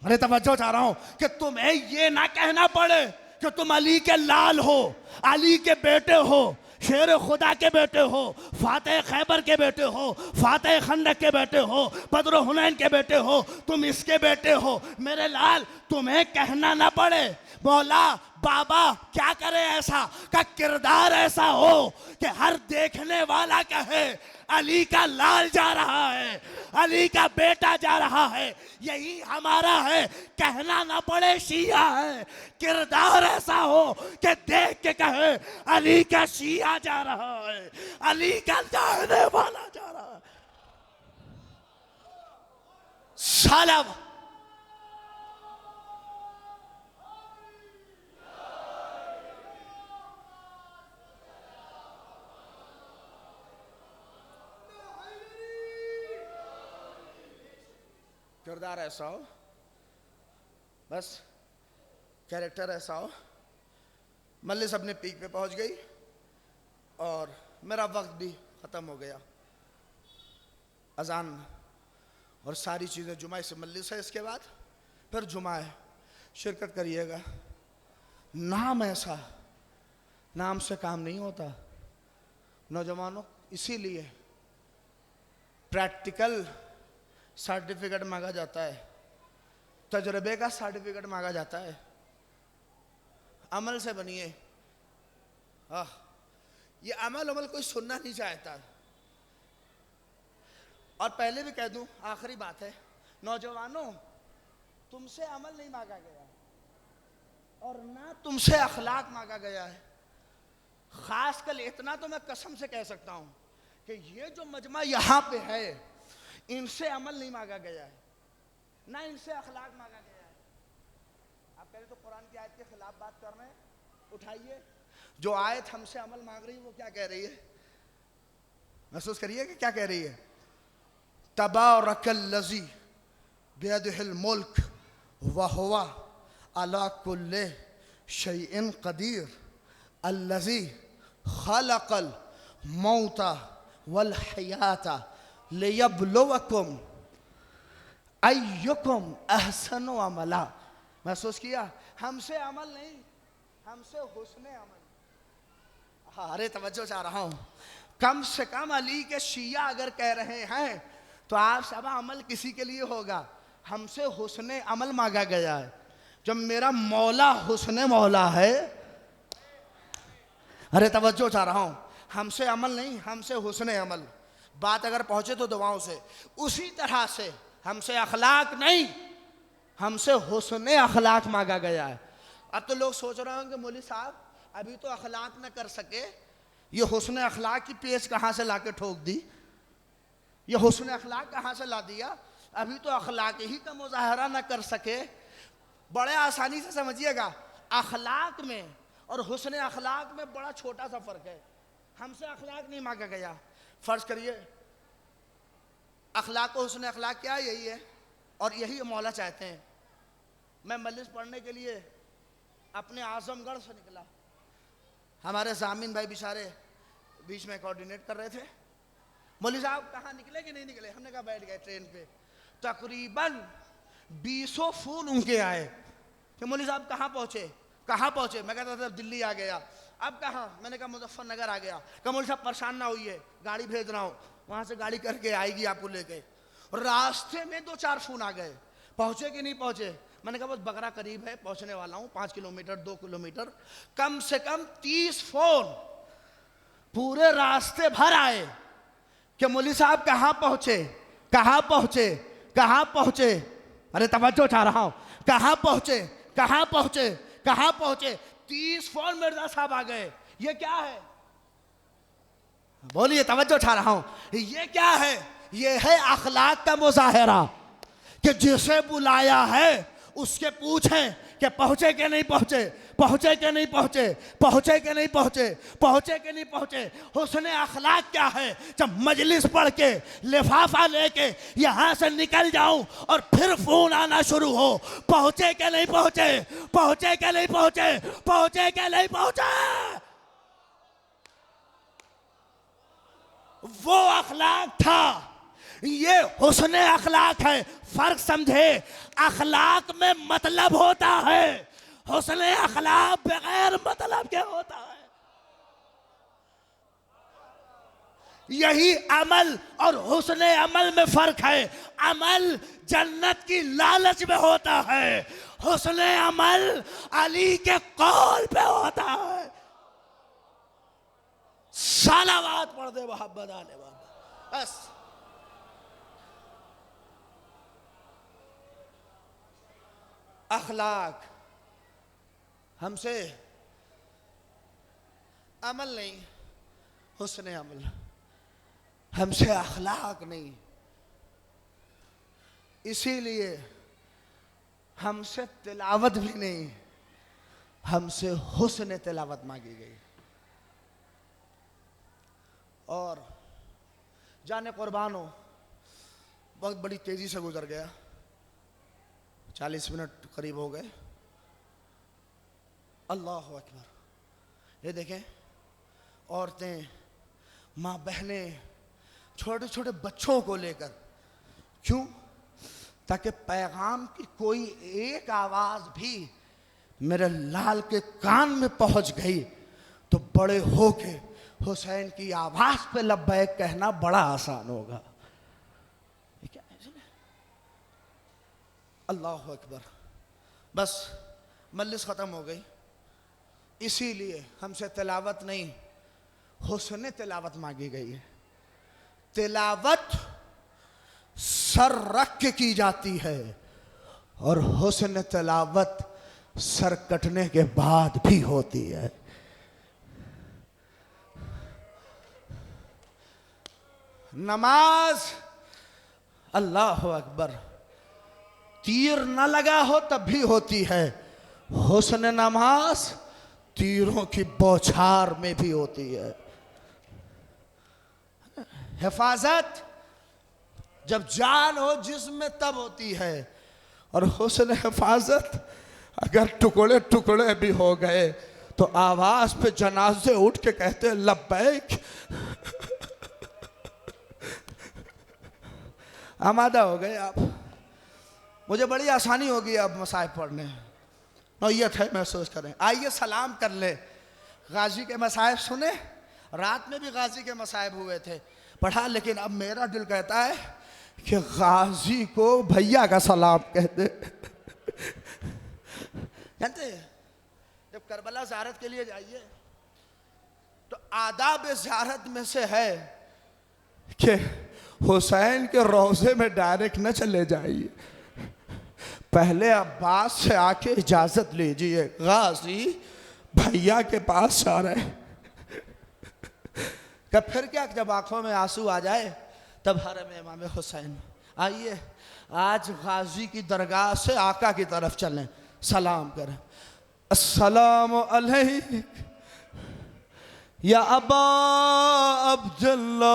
Speaker 1: अरे तवज्जो चाह रहा हूं कि तुम्हें ये ना कहना पड़े कि तुम अली के लाल हो, अली के बेटे हो, शेर खुदा के बेटे हो, फातेह खैबर के बेटे हो, फातेह खंदक के बेटे हो, बद्र हुनैन के बेटे हो, तुम इसके बेटे हो। मेरे लाल तुम्हें कहना ना पड़े मौला बाबा क्या करे ऐसा का किरदार ऐसा हो कि हर देखने वाला कहे अली का लाल जा रहा है, अली का बेटा जा रहा है। यही हमारा है, कहना ना पड़े शिया है। किरदार ऐसा हो कि देख के कहे अली का शिया जा रहा है, अली का जाने वाला जा रहा है। सलाम किरदार ऐसा हो, बस कैरेक्टर ऐसा हो। मल्लिस अपने पीक पे पहुंच गई और मेरा वक्त भी ख़त्म हो गया। अजान और सारी चीज़ें जुमा से मल्लिस है, इसके बाद फिर जुमा है, शिरकत करिएगा। नाम ऐसा, नाम से काम नहीं होता नौजवानों। इसीलिए प्रैक्टिकल सर्टिफिकेट मांगा जाता है, तजर्बे का सर्टिफिकेट मांगा जाता है। अमल से बनिए। ये अमल कोई सुनना नहीं चाहता। और पहले भी कह दूं, आखिरी बात है, नौजवानों तुमसे अमल नहीं मांगा गया और ना तुमसे अखलाक मांगा गया है। खासकर इतना तो मैं कसम से कह सकता हूं कि ये जो मजमा यहां पे है, इनसे अमल नहीं मांगा गया है, ना इनसे अखलाक मांगा गया है। आप कह रहे तो कुरान की आयत के खिलाफ बात कर रहे हैं, उठाइए जो आयत हमसे अमल मांग रही है वो क्या कह रही है, महसूस करिए कि क्या कह रही है। तबारकल्लज़ी बियदिहिल मुल्क व हुवा अला कुल्लि शैइन क़दीर अल्लज़ी खलक़ल मौता वल हयाता लियब्लुवकुम अय्युकुम अहसनु अमला। महसूस किया? हमसे अमल नहीं, हमसे हुस्ने अमल। हाँ, अरे तवज्जो चाह रहा हूं। कम से कम अली के शिया अगर कह रहे हैं तो आप सब अमल किसी के लिए होगा। हमसे हुस्ने अमल मांगा गया है। जब मेरा मौला हुस्ने मौला है, अरे तवज्जो चाह रहा हूं, हमसे अमल नहीं, हमसे हुस्ने अमल। बात अगर पहुंचे तो दुआओं से। उसी तरह से हमसे अखलाक नहीं, हमसे हुस्ने अखलाक मांगा गया है। अब तो लोग सोच रहे होंगे मौलवी साहब अभी तो अखलाक न कर सके, ये हुस्ने अखलाक की पेश कहां से लाके ठोक दी, ये हुस्ने अखलाक कहां से ला दिया। अभी तो अखलाक ही का मुजाहरा न कर सके। बड़े आसानी से समझिएगा, अखलाक में और हुस्ने अखलाक में बड़ा छोटा सा फर्क है। हमसे अखलाक नहीं मांगा गया। फर्ज करिए अखलाक को हुस्ने अखलाक क्या, यही है और यही मौला चाहते हैं। मैं मजलिस पढ़ने के लिए अपने आजमगढ़ से निकला। हमारे जामिन भाई बेचारे बीच में कोऑर्डिनेट कर रहे थे, मौलवी साहब कहाँ निकले कि नहीं निकले। हमने कहा बैठ गए ट्रेन पे। तकरीबन 20 फोन उनके आए कि मौलवी साहब कहाँ पहुँचे, कहाँ पहुँचे। मैं कहता था दिल्ली आ गया। अब कहाँ? मैंने कहा मुजफ्फरनगर आ गया। कहा मौलवी साहब परेशान ना होइए, गाड़ी भेज रहा हूँ, वहाँ से गाड़ी करके आएगी आपको लेके। रास्ते में 2-4 फोन आ गए, पहुँचे कि नहीं पहुँचे। मैंने कहा बस बगरा करीब है, पहुँचने वाला हूँ, 5 किलोमीटर 2 किलोमीटर। कम से कम 30 फोन पूरे रास्ते भर आए कि मौलवी साहब कहाँ पहुँचे, कहाँ पहुँचे, कहाँ पहुँचे। अरे तवज्जो चाह रहा हूँ, कहाँ पहुँचे, कहाँ पहुँचे, कहाँ पहुँचे। 30 फोन मिर्जा साहब आ गए। ये क्या है? बोलिए, तवज्जो चाह रहा हूँ, ये क्या है? ये है अखलाक का मुजाहिरा कि जिसे बुलाया है उसके पूछें कि पहुंचे कि नहीं पहुंचे, पहुंचे कि नहीं पहुंचे, पहुंचे कि नहीं पहुंचे, पहुंचे कि नहीं पहुंचे। हुस्ने अखलाक क्या है? जब मजलिस पढ़ के लिफाफा लेके यहां से निकल जाऊं और फिर फोन आना शुरू हो, पहुंचे कि नहीं पहुंचे, पहुंचे कि नहीं पहुंचे, पहुंचे कि नहीं पहुंचे। वो अखलाक था, ये हुस्ने अखलाक है। फर्क समझे, अखलाक में मतलब होता है, हुस्ने अखलाक बगैर मतलब के होता है। यही अमल और हुस्ने अमल में फर्क है। अमल जन्नत की लालच में होता है, हुस्ने अमल अली के कौल पे होता है। सलावत पढ़ दे मोहब्बत आने वाला। बस अखलाक हमसे अमल नहीं, हुस्ने अमल हमसे अखलाक नहीं। इसीलिए हमसे तिलावत भी नहीं, हमसे हुस्ने तिलावत मांगी गई। और जाने कुर्बान हो, वक्त बड़ी तेजी से गुजर गया, 40 मिनट करीब हो गए। अल्लाह अकबर। ये देखें, औरतें, माँ बहनें, छोटे छोटे बच्चों को लेकर, क्यों? ताकि पैगाम की कोई एक आवाज भी मेरे लाल के कान में पहुंच गई तो बड़े होके हुसैन की आवाज पे लब्बैक कहना बड़ा आसान होगा। ये क्या है? अल्लाह अकबर। बस मजलिस ख़त्म हो गई। इसीलिए हमसे तिलावत नहीं, हुस्ने तिलावत मांगी गई है। तिलावत सर रख के की जाती है और हुस्ने तिलावत सर कटने के बाद भी होती है। नमाज, अल्लाह अकबर, तीर न लगा हो तब भी होती है। हुस्न नमाज तीरों की बौछार में भी होती है। हिफाजत जब जान हो जिस्म तब होती है, और हुस्न हिफाजत अगर टुकड़े टुकड़े भी हो गए तो आवाज पे जनाजे उठ के कहते लब्बैक। आमादा हो गए आप। मुझे बड़ी आसानी होगी अब मसाइब पढ़ने, नौयत है, महसूस करें। आइए सलाम कर ले। गाजी के मसाइब सुने, रात में भी गाजी के मसाइब हुए थे, पढ़ा, लेकिन अब मेरा दिल कहता है कि गाजी को भैया का सलाम कहते। जानते जब करबला ज़ियारत के लिए जाइए तो आदाब ज़ियारत में से है कि हुसैन के रोज़े में डायरेक्ट न चले जाइए, पहले अब्बास से आके इजाज़त लीजिए। गाजी भैया के पास आ रहे, कब फिर क्या, जब आंखों में आंसू आ जाए तब हरम इमाम हुसैन। आइए आज गाजी की दरगाह से आका की तरफ चलें, सलाम करें। अस्सलामु अलैक या अबा अब्दुल्लाह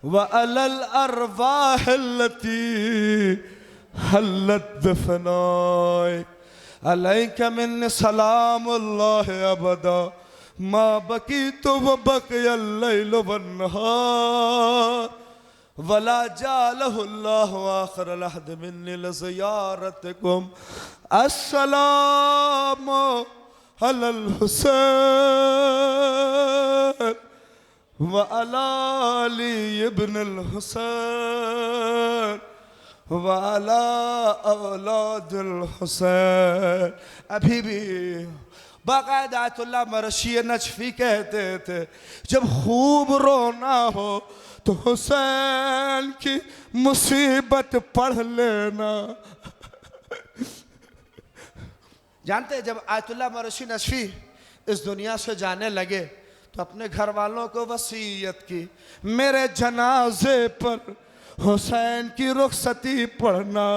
Speaker 1: व अलल अरवाह अल्लती
Speaker 2: हल्लत बिफनाए अलैका मिन्नी सलामुल्लाह अबदा मा बकीतु व बक़ियल लैलु वन्नहार वला जालहुल्लाहु आखिरल अहद मिन्नी लिज़ियारतिकुम अस्सलामु अलल हुसैन व अला अली इब्नुल हुसैन व अला औलादिल हुसैन। अभी भी बाकायदा आयतुल्लाह मरशी नजफी कहते थे जब खूब रोना हो तो हुसैन की मुसीबत पढ़ लेना। जानते हैं जब आयतुल्लाह मरशी नजफी इस दुनिया से जाने लगे तो अपने घर वालों को वसीयत की मेरे जनाजे पर हुसैन की रुखसती पढ़ना।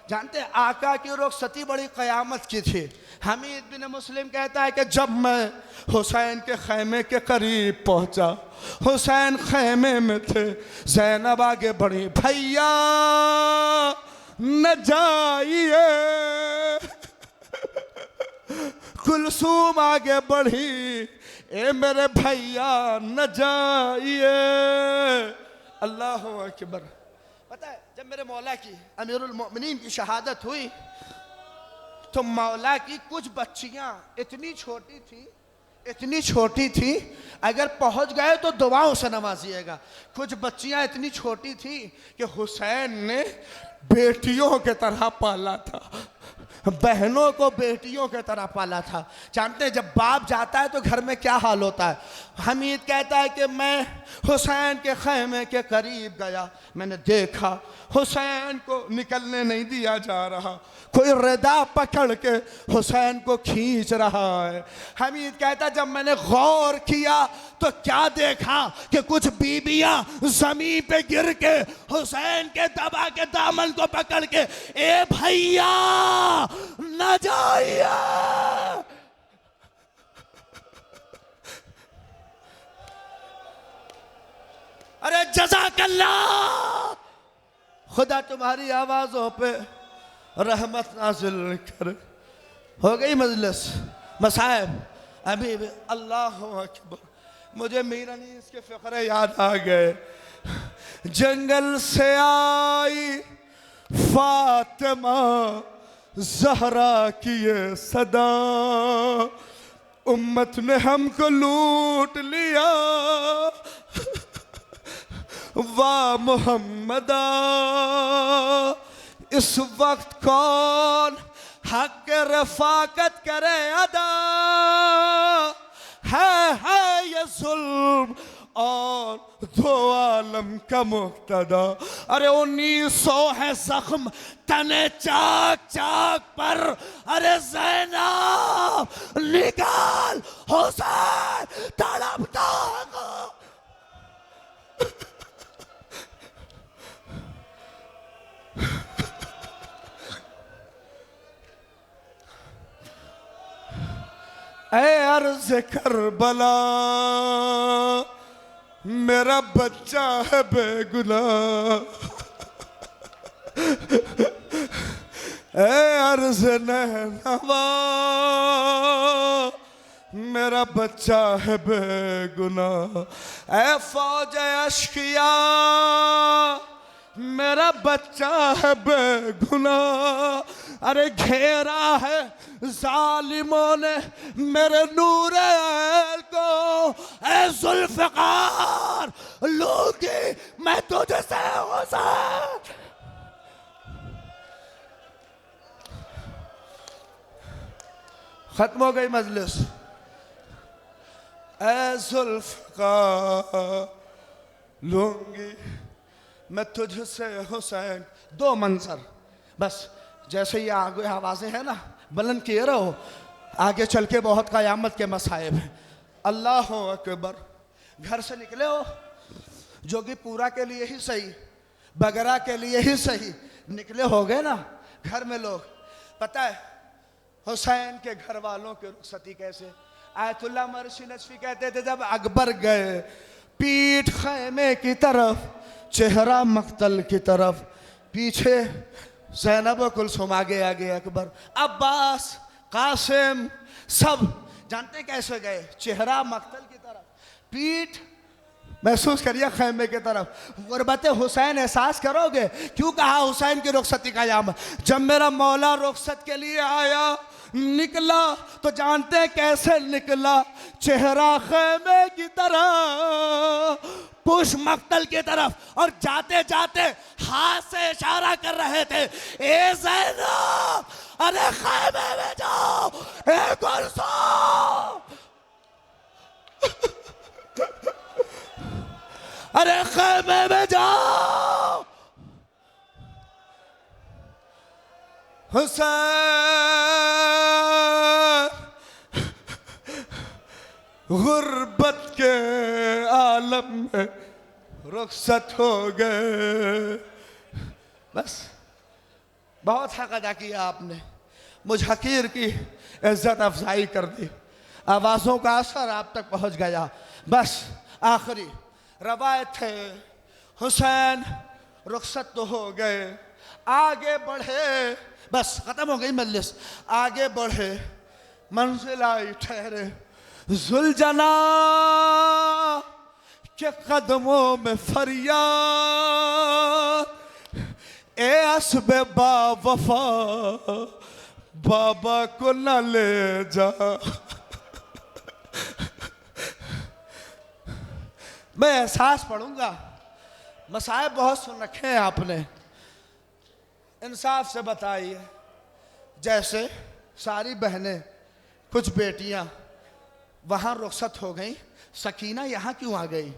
Speaker 2: जानते हैं आका की रुखसती बड़ी क़यामत की थी। हमीद बिन मुस्लिम कहता है कि जब मैं हुसैन के खैमे के करीब पहुंचा, हुसैन खैमे में थे, ज़ैनब आगे बढ़ी, भैया न जाइए, कुलसूम आगे बढ़ी, ए मेरे भैया न जाइए। अल्लाह अकबर। पता है जब मेरे मौला की अमीरुल मोमिनीन की शहादत हुई तो मौला की कुछ बच्चियां इतनी छोटी थी अगर पहुंच गए तो दुआओं से नवाजिएगा। कुछ बच्चियां इतनी छोटी थी कि हुसैन ने बेटियों के तरह पाला था, बहनों को बेटियों के तरह पाला था। जानते हैं जब बाप जाता है तो घर में क्या हाल होता है। हमीद कहता है कि मैं हुसैन के खैमे के करीब गया, मैंने देखा हुसैन को निकलने नहीं दिया जा रहा, कोई रिदा पकड़ के हुसैन को खींच रहा है। हमीद कहता जब मैंने गौर किया तो क्या देखा कि कुछ बीबियां जमीन पे गिर के हुसैन के दबा के दामन को पकड़ के ए भैया न जाइए। अरे जज़ाकल्लाह, खुदा तुम्हारी आवाजों पे रहमत नाज़िल करे। हो गई मजलिस मसाइब अभी भी। अल्लाह अकबर। मुझे मीरा नहीं इसके फ़िक्रे याद आ गए। जंगल से आई फातिमा ज़हरा की ये सदा, उम्मत ने हमको लूट लिया, वाह मोहम्मदा। इस वक्त कौन हक के रफाकत करे अदा, है ये जुल्म और दो आलम का मुक्तदा। अरे 1900 है जख्म तने चाक चाक पर, अरे ज़ैनब निकाल हुसैन तड़पता है। ऐ अर्ज़ करबला मेरा बच्चा है बेगुनाह, ऐ अर्ज़ नैनवा मेरा बच्चा है बेगुनाह, ऐ फौज अश्किया मेरा बच्चा है बेगुनाह। अरे घेरा है जालिमों ने मेरे नूर ऐल को, ऐ जुल्फ़िकार लूंगी मैं तुझसे हुसैन। खत्म हो गई मजलिस। ऐ जुल्फ़िकार लूंगी मैं तुझसे हुसैन। दो मंजर बस, जैसे ये आगे आवाज़ें हैं ना बुलंद किए रहो, आगे चल के बहुत क़यामत के मसाइब हैं। अल्लाह अकबर। घर से निकले हो जोगीपुरा के लिए ही सही, बगरा के लिए ही सही, निकले हो गए ना घर में लोग। पता है हुसैन के घर वालों की रुखसती कैसे। आयतुल्लाह मरसी नजफी कहते थे जब अकबर गए पीठ खैमे की तरफ, चेहरा मक्तल की तरफ, पीछे ज़ैनब कुलसुम आगे आगे, अकबर, अब्बास, कासिम, सब जानते हैं कैसे गए? चेहरा मक्तल की तरफ, पीठ महसूस करिए खैमे की तरफ। गुरबत हुसैन एहसास करोगे। क्यों कहा हुसैन की रुखसती का याम? जब मेरा मौला रुखसत के लिए आया, निकला तो जानते हैं कैसे निकला? चेहरा खैमे की तरफ, पुश मक्तल की तरफ, और जाते जाते हाथ से इशारा कर रहे थे, ए ज़ैनब, अरे खैमे में जाओ, ए कुलसुम, अरे खैमे में जाओ। हुसैन गुर्बत के आलम में रुखसत हो गए। बस बहुत हक अदा किया आपने, मुझ हकीर की इज्जत अफजाई कर दी, आवाज़ों का असर आप तक पहुंच गया। बस आखिरी रवायत है, हुसैन रुखसत तो हो गए, आगे बढ़े, बस ख़त्म हो गई मजलिस, आगे बढ़े, मंजिल आई ठहरे, जुलजना के कदमों में फरियाद, ए असबे बावफा, बाबा को न ले जा। मैं एहसास पढ़ूंगा, मसाइब बहुत सुन रखे हैं आपने, इंसाफ से बताइए। जैसे सारी बहनें, कुछ बेटियां वहाँ रुखसत हो गई, सकीना यहाँ क्यों आ गई?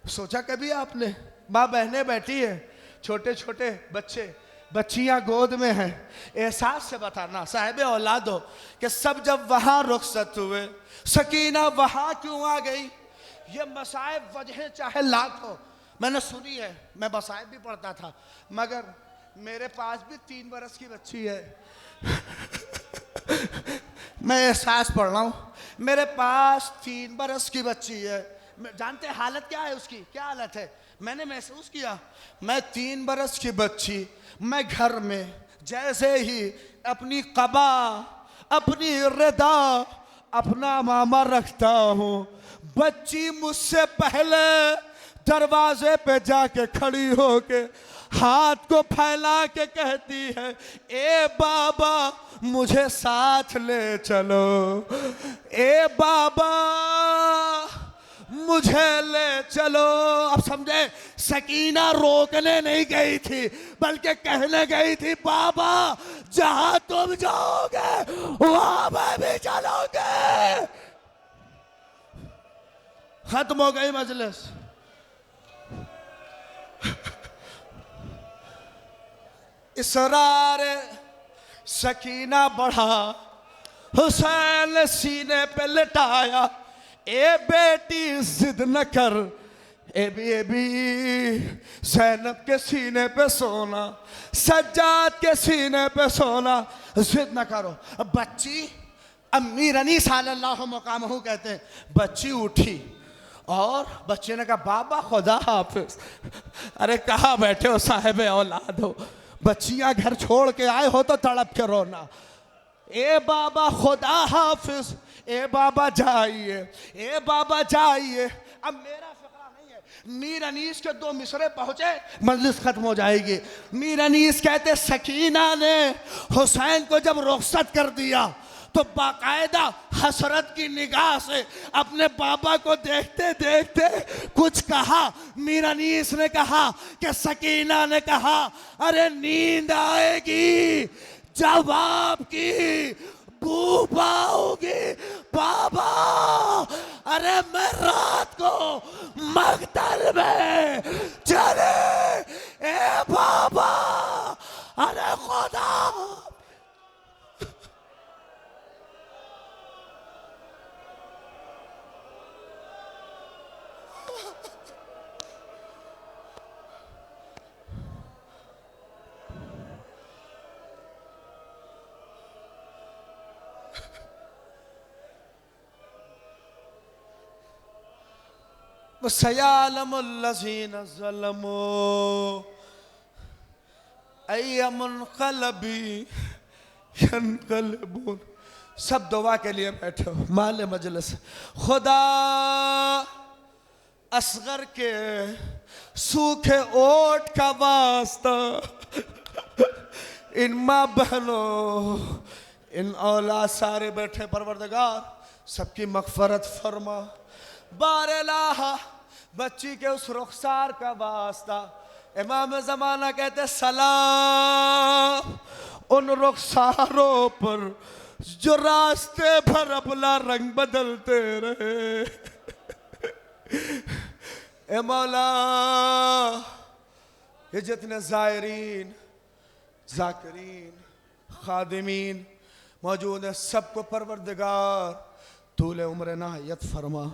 Speaker 2: सोचा कभी आपने? माँ बहनें बैठी है, छोटे छोटे बच्चे, बच्चियाँ गोद में हैं, एहसास से बताना साहिब औलाद हो कि सब जब वहाँ रुखसत हुए, सकीना वहाँ क्यों आ गई? ये मसाइब वजह चाहे लाख हो, मैंने सुनी है, मैं मसाइब भी पढ़ता था, मगर मेरे पास भी 3 बरस की बच्ची है। मैं एहसास पढ़ रहा हूँ, मेरे पास 3 बरस की बच्ची है। जानते हैं हालत क्या है उसकी? क्या हालत है? मैंने महसूस किया, मैं 3 बरस की बच्ची, मैं घर में जैसे ही अपनी कबा, अपनी रिदा, अपना मामा रखता हूँ, बच्ची मुझसे पहले दरवाजे पे जाके खड़ी होके हाथ को फैला के कहती है, ए बाबा मुझे साथ ले चलो, ए बाबा मुझे ले चलो। अब समझे, सकीना रोकने नहीं गई थी, बल्कि कहने गई थी, बाबा जहां तुम जाओगे वहां मैं भी चलोगे। खत्म हो गई मजलिस। इसरार सकीना बढ़ा, हुसैन ने सीने पे लटाया, ए बेटी जिद न कर, ए भी ज़ैनब के सीने पे सोना, सज्जाद के सीने पे सोना, जिद न करो। बच्ची, अम्मी रनी सल्लल्लाहु मकामहू कहते हैं, बच्ची उठी और बच्चे ने कहा, बाबा खुदा हाफिज। अरे कहाँ बैठे हो साहिब औलाद हो, बच्चियां घर छोड़ के आए हो तो तड़प के रोना। ए बाबा खुदा हाफिज, ए बाबा जाइए, ए बाबा जाइए। अब मेरा फिक्रा नहीं है, मीर अनीस के 2 मिसरे पहुंचे, मजलिस खत्म हो जाएगी। मीर अनीस कहते, सकीना ने हुसैन को जब रुखसत कर दिया तो बाकायदा हसरत की निगाह से अपने बाबा को देखते देखते कुछ कहा। मीर अनीस ने कहा कि सकीना ने कहा, अरे नींद आएगी जब आपकी बू पाओगी बाबा। अरे मैं रात को मकतल में चले, ए बाबा, अरे खुदा। सयालमुल्लज़ीना ज़लमू, अय्यमुनक़लबी यनक़लिबून। सब दुआ के लिए बैठे हो। माले मजलिस, खुदा असगर के सूखे ओट का वास्ता इन माँ बहनों, इन औलाद सारे बैठे परवरदिगार सबकी मग़फ़िरत फरमा। बारेलाहा बच्ची के उस रुखसार का वास्ता इमाम ज़माना कहते सलाम उन रुखसारों पर जो रास्ते भर अपना रंग बदलते रहे। ए मौला, ये जितने ज़ायरीन, ज़ाकिरीन, खादिमीन मौजूद हैं, सबको परवरदिगार तूले उम्र नायत फरमा।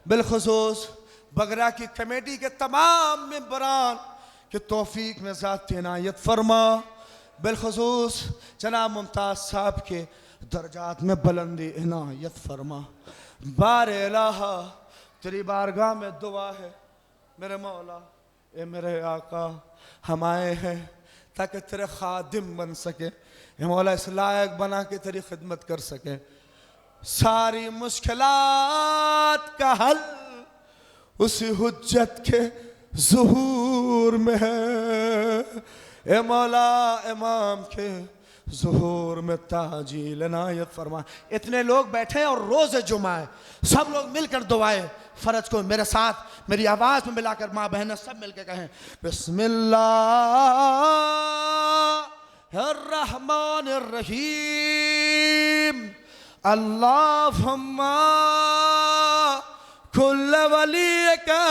Speaker 2: बिलखुसूस बगरा की कमेटी के तमाम मेंबरान के तौफीक में ज़ात इनायत फरमा। बिलखुसूस जनाब मुमताज़ साहब के दर्जात में बुलंदी इनायत फरमा। बारे इलाहा तेरी बारगाह में दुआ है मेरे मौला, ए मेरे आका, हम आए हैं ताकि तेरे खादिम बन सके। ए मौला इस लायक बना के तेरी खिदमत कर सके। सारी मुश्किलात का हल उसी हुज्जत के ज़ुहूर में है। ए मौला इमाम के ज़ुहूर में ताजील इनायत फरमा। इतने लोग बैठे और रोज़ जुमा है, सब लोग मिलकर दुआएं फ़र्ज को मेरे साथ मेरी आवाज़ में मिलाकर माँ बहन सब मिलकर कहें बिस्मिल्लाहिर्रहमानिर्रहीम अल्लाहुम्मा कुल्ल वलियका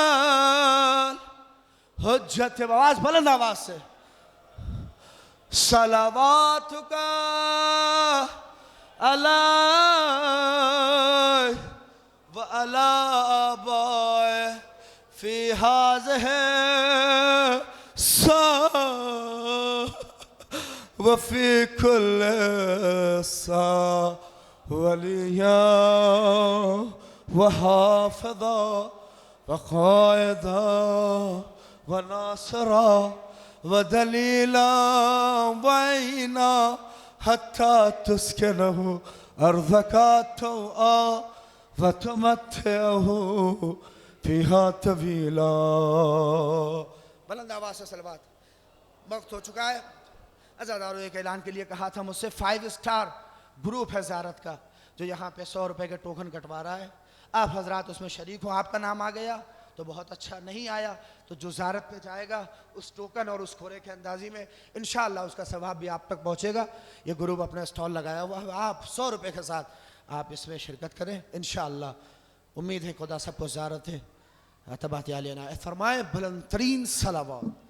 Speaker 2: हुज्जत। आवाज़ बुलंद आवाज़ से सलावातुका अला व अला आबाए फी हाज़िहि सा व फी कुल्ल सा वलिया व हाफ़िज़ा व क़ाइदा व नासिरा व दलीला वैना हत्ता तुस्किनहु अर्ज़का तौआ व तुमत्तिअहु फ़ीहा तवीला। बुलंद आवाज़ से सलवात। वक्त हो चुका है। अज़ादारों एक ऐलान के लिए कहा था मुझसे 5 स्टार ग्रुप है ज़ियारत का जो यहाँ पे 100 रुपए के टोकन कटवा रहा है। आप हजरात उसमें शरीक हो, आपका नाम आ गया तो बहुत अच्छा, नहीं आया तो जो ज़ियारत पे जाएगा उस टोकन और उस खोरे के अंदाजी में इंशाअल्लाह उसका सवाब भी आप तक पहुँचेगा। ये ग्रुप अपना स्टॉल लगाया हुआ है, आप 100 रुपए के साथ आप इसमें शिरकत करें इंशाअल्लाह। उम्मीद है खुदा सबको ज़ियारत है। तबात आलिया फरमाए बुलंद तरीन सलावत।